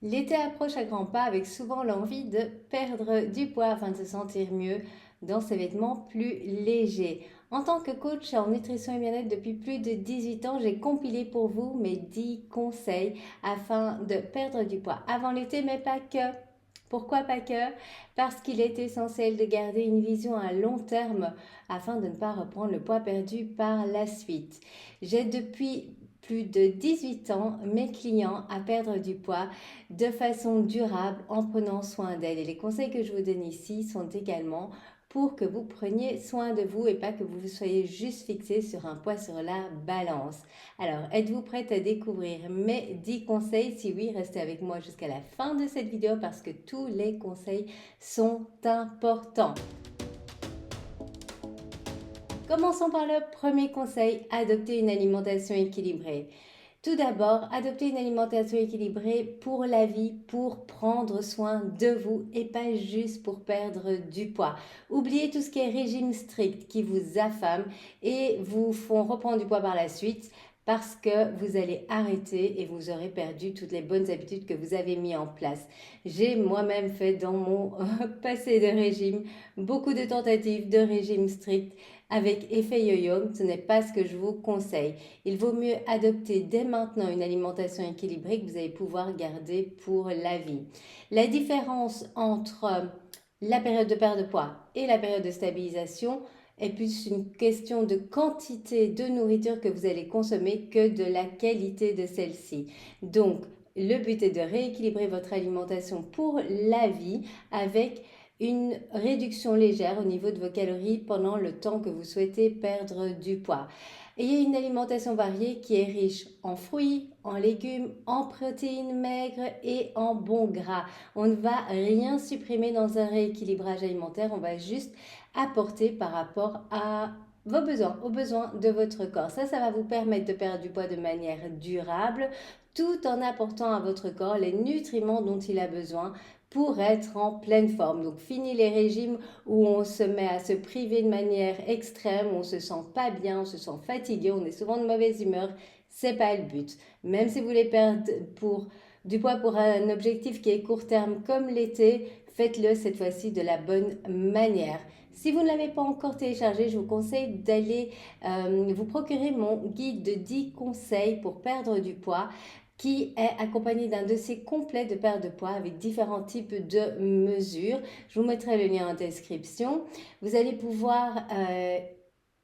L'été approche à grands pas avec souvent l'envie de perdre du poids afin de se sentir mieux dans ses vêtements plus légers. En tant que coach en nutrition et bien-être depuis plus de 18 ans, j'ai compilé pour vous mes 10 conseils afin de perdre du poids avant l'été, mais pas que. Pourquoi pas que? Parce qu'il est essentiel de garder une vision à long terme afin de ne pas reprendre le poids perdu par la suite. J'ai depuis plus de 18 ans mes clients à perdre du poids de façon durable en prenant soin d'elles. Et les conseils que je vous donne ici sont également pour que vous preniez soin de vous et pas que vous soyez juste fixé sur un poids sur la balance. Alors, êtes-vous prête à découvrir mes 10 conseils? Si oui, restez avec moi jusqu'à la fin de cette vidéo parce que tous les conseils sont importants. Commençons par le premier conseil, adopter une alimentation équilibrée. Tout d'abord, adopter une alimentation équilibrée pour la vie, pour prendre soin de vous et pas juste pour perdre du poids. Oubliez tout ce qui est régime strict qui vous affame et vous font reprendre du poids par la suite parce que vous allez arrêter et vous aurez perdu toutes les bonnes habitudes que vous avez mis en place. J'ai moi-même fait dans mon passé de régime beaucoup de tentatives de régime strict avec effet yo-yo. Ce n'est pas ce que je vous conseille. Il vaut mieux adopter dès maintenant une alimentation équilibrée que vous allez pouvoir garder pour la vie. La différence entre la période de perte de poids et la période de stabilisation est plus une question de quantité de nourriture que vous allez consommer que de la qualité de celle-ci. Donc, le but est de rééquilibrer votre alimentation pour la vie avec une réduction légère au niveau de vos calories pendant le temps que vous souhaitez perdre du poids. Ayez une alimentation variée qui est riche en fruits, en légumes, en protéines maigres et en bons gras. On ne va rien supprimer dans un rééquilibrage alimentaire, on va juste apporter par rapport à vos besoins, aux besoins de votre corps. Ça va vous permettre de perdre du poids de manière durable tout en apportant à votre corps les nutriments dont il a besoin pour être en pleine forme. Donc fini les régimes où on se met à se priver de manière extrême, où on se sent pas bien, on se sent fatigué, on est souvent de mauvaise humeur. C'est pas le but. Même si vous voulez perdre du poids pour un objectif qui est court terme comme l'été, faites-le cette fois-ci de la bonne manière. Si vous ne l'avez pas encore téléchargé, je vous conseille d'aller vous procurer mon guide de 10 conseils pour perdre du poids qui est accompagné d'un dossier complet de perte de poids avec différents types de mesures. Je vous mettrai le lien en description. Vous allez pouvoir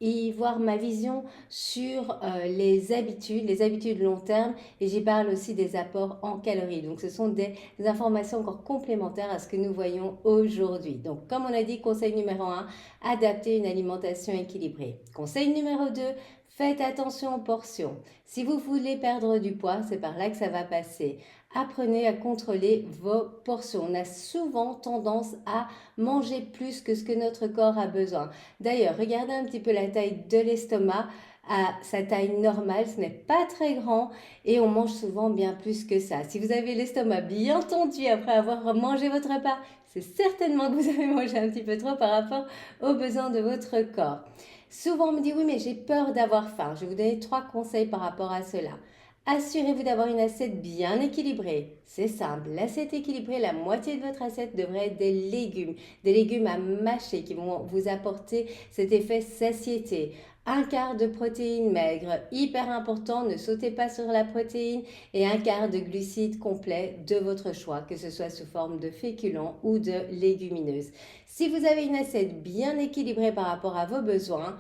y voir ma vision sur les habitudes long terme et j'y parle aussi des apports en calories. Donc ce sont des informations encore complémentaires à ce que nous voyons aujourd'hui. Donc comme on a dit, conseil numéro 1, adapter une alimentation équilibrée. Conseil numéro 2, faites attention aux portions. Si vous voulez perdre du poids, c'est par là que ça va passer. Apprenez à contrôler vos portions. On a souvent tendance à manger plus que ce que notre corps a besoin. D'ailleurs, regardez un petit peu la taille de l'estomac. À sa taille normale, ce n'est pas très grand et on mange souvent bien plus que ça. Si vous avez l'estomac bien tendu après avoir mangé votre repas, c'est certainement que vous avez mangé un petit peu trop par rapport aux besoins de votre corps. Souvent, on me dit oui, mais j'ai peur d'avoir faim. Je vais vous donner 3 conseils par rapport à cela. Assurez-vous d'avoir une assiette bien équilibrée. C'est simple, l'assiette équilibrée, la moitié de votre assiette devrait être des légumes à mâcher qui vont vous apporter cet effet satiété. Un quart de protéines maigres, hyper important, ne sautez pas sur la protéine, et un quart de glucides complets de votre choix, que ce soit sous forme de féculents ou de légumineuses. Si vous avez une assiette bien équilibrée par rapport à vos besoins,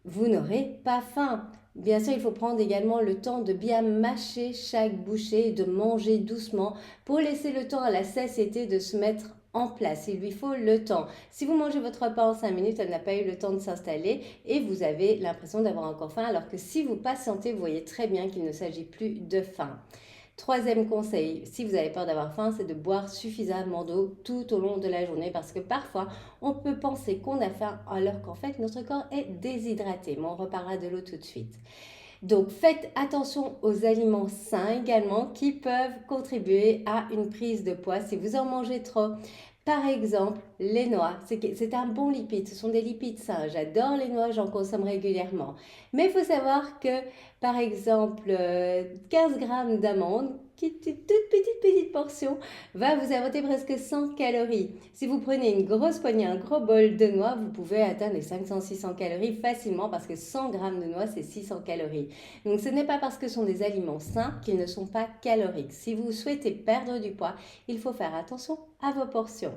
vous n'aurez pas faim. Bien sûr, il faut prendre également le temps de bien mâcher chaque bouchée et de manger doucement pour laisser le temps à la satiété de se mettre en place. Il lui faut le temps. Si vous mangez votre repas en 5 minutes, elle n'a pas eu le temps de s'installer et vous avez l'impression d'avoir encore faim, alors que si vous patientez, vous voyez très bien qu'il ne s'agit plus de faim. Troisième conseil, si vous avez peur d'avoir faim, c'est de boire suffisamment d'eau tout au long de la journée parce que parfois, on peut penser qu'on a faim alors qu'en fait, notre corps est déshydraté. Mais on reparlera de l'eau tout de suite. Donc, faites attention aux aliments sains également qui peuvent contribuer à une prise de poids si vous en mangez trop. Par exemple, les noix, c'est un bon lipide, ce sont des lipides sains. J'adore les noix, j'en consomme régulièrement. Mais il faut savoir que, par exemple, 15 grammes d'amandes toute petite portion va vous apporter presque 100 calories. Si vous prenez une grosse poignée, un gros bol de noix, vous pouvez atteindre les 500-600 calories facilement parce que 100 grammes de noix, c'est 600 calories. Donc ce n'est pas parce que ce sont des aliments sains qu'ils ne sont pas caloriques. Si vous souhaitez perdre du poids, il faut faire attention à vos portions.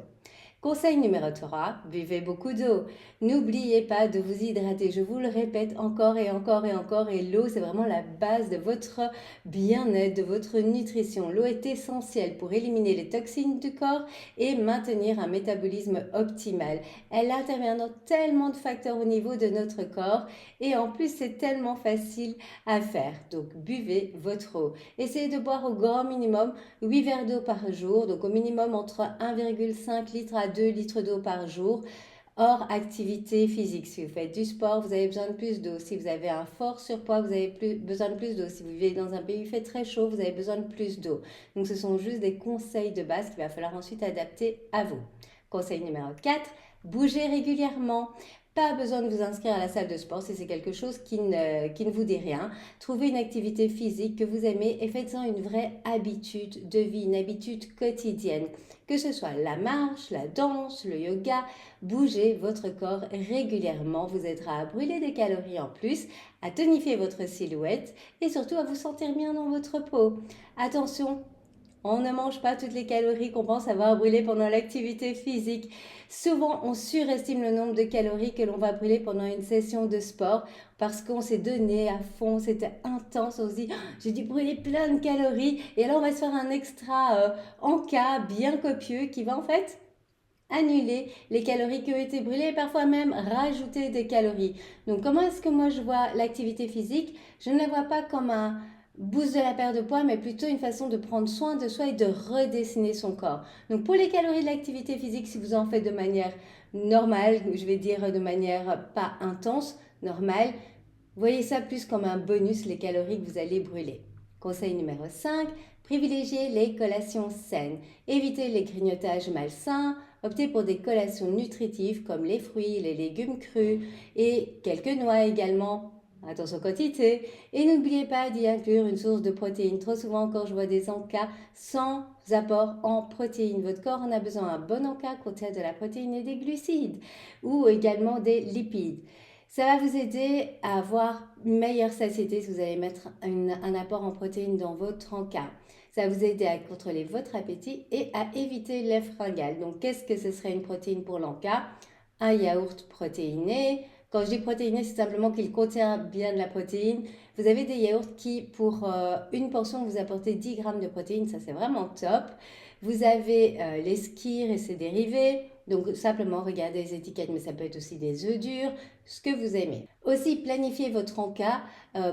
Conseil numéro 3, buvez beaucoup d'eau. N'oubliez pas de vous hydrater. Je vous le répète encore et encore et encore. Et l'eau, c'est vraiment la base de votre bien-être, de votre nutrition. L'eau est essentielle pour éliminer les toxines du corps et maintenir un métabolisme optimal. Elle intervient dans tellement de facteurs au niveau de notre corps. Et en plus, c'est tellement facile à faire. Donc, buvez votre eau. Essayez de boire au grand minimum 8 verres d'eau par jour. Donc, au minimum entre 1,5 litre à 2 litres d'eau par jour, hors activité physique. Si vous faites du sport, vous avez besoin de plus d'eau. Si vous avez un fort surpoids, vous avez besoin de plus d'eau. Si vous vivez dans un pays où il fait très chaud, vous avez besoin de plus d'eau. Donc ce sont juste des conseils de base qu'il va falloir ensuite adapter à vous. Conseil numéro 4, bougez régulièrement. Pas besoin de vous inscrire à la salle de sport si c'est quelque chose qui ne vous dit rien. Trouvez une activité physique que vous aimez et faites-en une vraie habitude de vie, une habitude quotidienne. Que ce soit la marche, la danse, le yoga, bougez votre corps régulièrement vous aidera à brûler des calories en plus, à tonifier votre silhouette et surtout à vous sentir bien dans votre peau. Attention, on ne mange pas toutes les calories qu'on pense avoir brûlées pendant l'activité physique. Souvent, on surestime le nombre de calories que l'on va brûler pendant une session de sport parce qu'on s'est donné à fond, c'était intense, on se dit j'ai dû brûler plein de calories et alors on va se faire un extra en cas bien copieux qui va en fait annuler les calories qui ont été brûlées et parfois même rajouter des calories. Donc comment est-ce que moi je vois l'activité physique? Je ne la vois pas comme un boost de la perte de poids, mais plutôt une façon de prendre soin de soi et de redessiner son corps. Donc pour les calories de l'activité physique, si vous en faites de manière normale, je vais dire de manière pas intense, normale, voyez ça plus comme un bonus, les calories que vous allez brûler. Conseil numéro 5, privilégiez les collations saines. Évitez les grignotages malsains, optez pour des collations nutritives comme les fruits, les légumes crus et quelques noix également. Attention quantité. Et n'oubliez pas d'y inclure une source de protéines. Trop souvent encore, je vois des encas sans apport en protéines. Votre corps en a besoin. Un bon encas contient de la protéine et des glucides ou également des lipides. Ça va vous aider à avoir une meilleure satiété si vous allez mettre un apport en protéines dans votre encas. Ça va vous aider à contrôler votre appétit et à éviter les fringales. Donc, qu'est-ce que ce serait une protéine pour l'encas? Un yaourt protéiné. Quand je dis protéiné, c'est simplement qu'il contient bien de la protéine. Vous avez des yaourts qui, pour une portion, vous apportez 10 grammes de protéines. Ça, c'est vraiment top. Vous avez les skyrs et ses dérivés. Donc, simplement regardez les étiquettes, mais ça peut être aussi des œufs durs, ce que vous aimez. Aussi, planifiez votre encas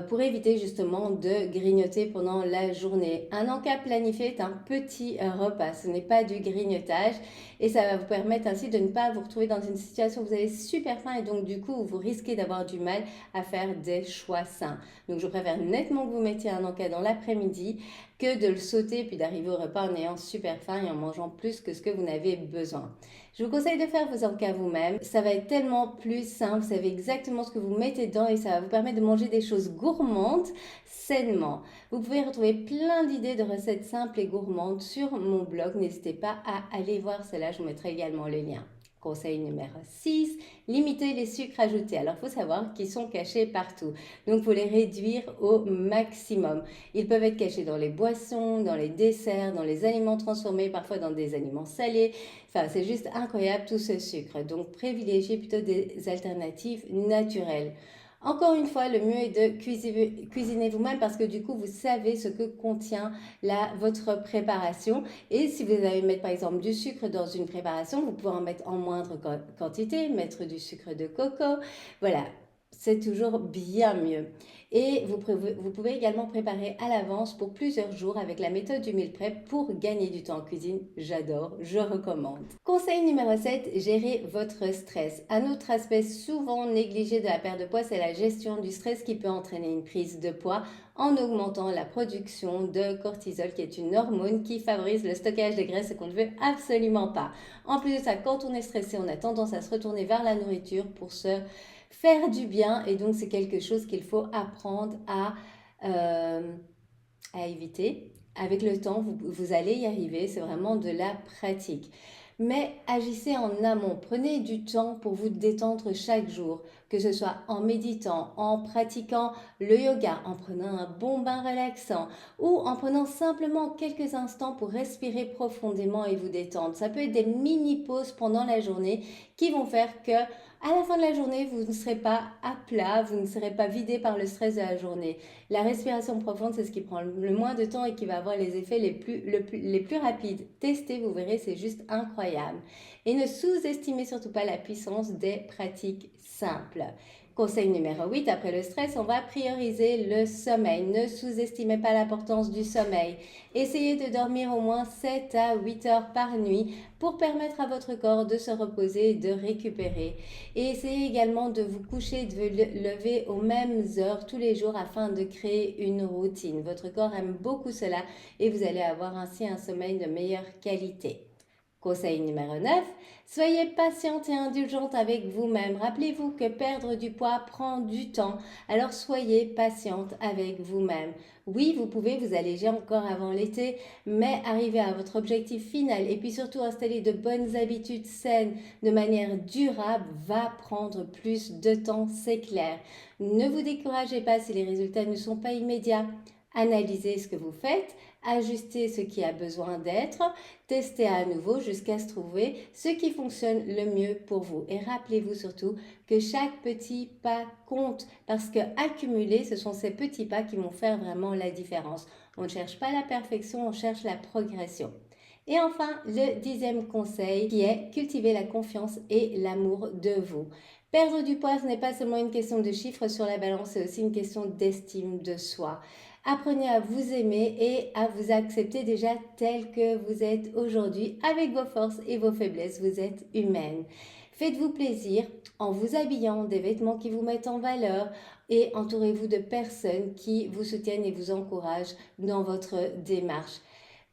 pour éviter justement de grignoter pendant la journée. Un encas planifié est un petit repas, ce n'est pas du grignotage et ça va vous permettre ainsi de ne pas vous retrouver dans une situation où vous avez super faim et donc du coup vous risquez d'avoir du mal à faire des choix sains. Donc je préfère nettement que vous mettiez un encas dans l'après-midi que de le sauter puis d'arriver au repas en ayant super faim et en mangeant plus que ce que vous n'avez besoin. Je vous conseille de faire vos encas vous-même. Ça va être tellement plus simple. Vous savez exactement ce que vous mettez dedans et ça va vous permettre de manger des choses gourmandes sainement. Vous pouvez retrouver plein d'idées de recettes simples et gourmandes sur mon blog. N'hésitez pas à aller voir cela. Je vous mettrai également le lien. Conseil numéro 6, limiter les sucres ajoutés. Alors, il faut savoir qu'ils sont cachés partout. Donc, il faut les réduire au maximum. Ils peuvent être cachés dans les boissons, dans les desserts, dans les aliments transformés, parfois dans des aliments salés. Enfin, c'est juste incroyable tout ce sucre. Donc, privilégiez plutôt des alternatives naturelles. Encore une fois, le mieux est de cuisiner vous-même parce que du coup, vous savez ce que contient votre préparation. Et si vous allez mettre par exemple du sucre dans une préparation, vous pouvez en mettre en moindre quantité, mettre du sucre de coco. Voilà, c'est toujours bien mieux. Et vous pouvez également préparer à l'avance pour plusieurs jours avec la méthode du meal prep pour gagner du temps en cuisine. J'adore, je recommande. Conseil numéro 7, gérez votre stress. Un autre aspect souvent négligé de la perte de poids, c'est la gestion du stress qui peut entraîner une prise de poids en augmentant la production de cortisol qui est une hormone qui favorise le stockage de graisse et qu'on ne veut absolument pas. En plus de ça, quand on est stressé, on a tendance à se retourner vers la nourriture pour se faire du bien et donc c'est quelque chose qu'il faut apprendre à éviter. avec le temps, vous allez y arriver, c'est vraiment de la pratique. Mais agissez en amont, prenez du temps pour vous détendre chaque jour, que ce soit en méditant, en pratiquant le yoga, en prenant un bon bain relaxant ou en prenant simplement quelques instants pour respirer profondément et vous détendre. Ça peut être des mini-pauses pendant la journée qui vont faire que à la fin de la journée, vous ne serez pas à plat, vous ne serez pas vidé par le stress de la journée. La respiration profonde, c'est ce qui prend le moins de temps et qui va avoir les effets les plus rapides. Testez, vous verrez, c'est juste incroyable. Et ne sous-estimez surtout pas la puissance des pratiques simples. Conseil numéro 8, après le stress, on va prioriser le sommeil. Ne sous-estimez pas l'importance du sommeil. Essayez de dormir au moins 7 à 8 heures par nuit pour permettre à votre corps de se reposer et de récupérer. Et essayez également de vous coucher et de vous lever aux mêmes heures tous les jours afin de créer une routine. Votre corps aime beaucoup cela et vous allez avoir ainsi un sommeil de meilleure qualité. Conseil numéro 9, soyez patiente et indulgente avec vous-même. Rappelez-vous que perdre du poids prend du temps, alors soyez patiente avec vous-même. Oui, vous pouvez vous alléger encore avant l'été, mais arriver à votre objectif final et puis surtout installer de bonnes habitudes saines de manière durable va prendre plus de temps, c'est clair. Ne vous découragez pas si les résultats ne sont pas immédiats. Analysez ce que vous faites, ajustez ce qui a besoin d'être, testez à nouveau jusqu'à se trouver ce qui fonctionne le mieux pour vous. Et rappelez-vous surtout que chaque petit pas compte parce que accumuler, ce sont ces petits pas qui vont faire vraiment la différence. On ne cherche pas la perfection, on cherche la progression. Et enfin, le 10e conseil qui est cultiver la confiance et l'amour de vous. Perdre du poids, ce n'est pas seulement une question de chiffres sur la balance, c'est aussi une question d'estime de soi. Apprenez à vous aimer et à vous accepter déjà tel que vous êtes aujourd'hui avec vos forces et vos faiblesses. Vous êtes humaine. Faites-vous plaisir en vous habillant des vêtements qui vous mettent en valeur et entourez-vous de personnes qui vous soutiennent et vous encouragent dans votre démarche.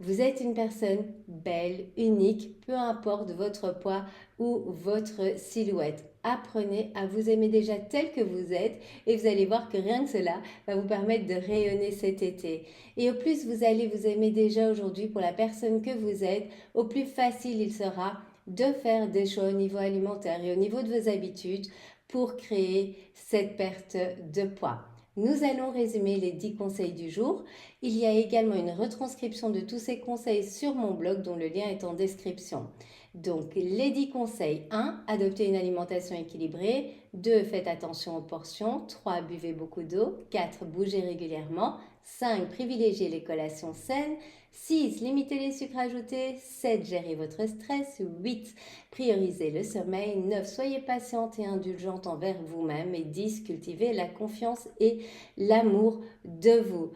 Vous êtes une personne belle, unique, peu importe votre poids ou votre silhouette. Apprenez à vous aimer déjà tel que vous êtes et vous allez voir que rien que cela va vous permettre de rayonner cet été. Et au plus vous allez vous aimer déjà aujourd'hui pour la personne que vous êtes, au plus facile il sera de faire des choix au niveau alimentaire et au niveau de vos habitudes pour créer cette perte de poids. Nous allons résumer les 10 conseils du jour. Il y a également une retranscription de tous ces conseils sur mon blog dont le lien est en description. Donc, les 10 conseils. 1. Adoptez une alimentation équilibrée. 2. Faites attention aux portions. 3. Buvez beaucoup d'eau. 4. Bougez régulièrement. 5. Privilégiez les collations saines. 6. Limitez les sucres ajoutés. 7. Gérez votre stress. 8. Priorisez le sommeil. 9. Soyez patiente et indulgente envers vous-même. Et 10. Cultivez la confiance et l'amour de vous.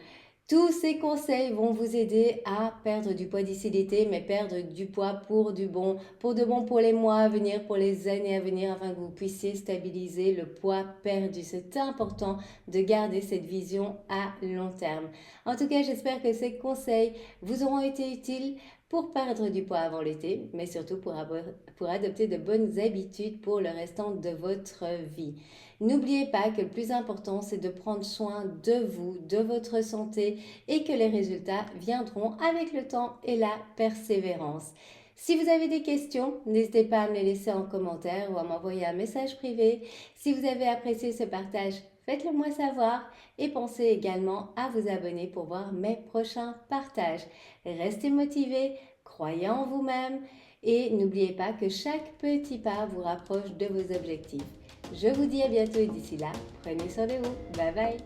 Tous ces conseils vont vous aider à perdre du poids d'ici l'été, mais perdre du poids pour de bon pour les mois à venir, pour les années à venir, afin que vous puissiez stabiliser le poids perdu. C'est important de garder cette vision à long terme. En tout cas, j'espère que ces conseils vous auront été utiles pour perdre du poids avant l'été, mais surtout pour adopter de bonnes habitudes pour le restant de votre vie. N'oubliez pas que le plus important, c'est de prendre soin de vous, de votre santé et que les résultats viendront avec le temps et la persévérance. Si vous avez des questions, n'hésitez pas à me les laisser en commentaire ou à m'envoyer un message privé. Si vous avez apprécié ce partage, faites-le moi savoir et pensez également à vous abonner pour voir mes prochains partages. Restez motivés, croyez en vous-même et n'oubliez pas que chaque petit pas vous rapproche de vos objectifs. Je vous dis à bientôt et d'ici là, prenez soin de vous. Bye bye.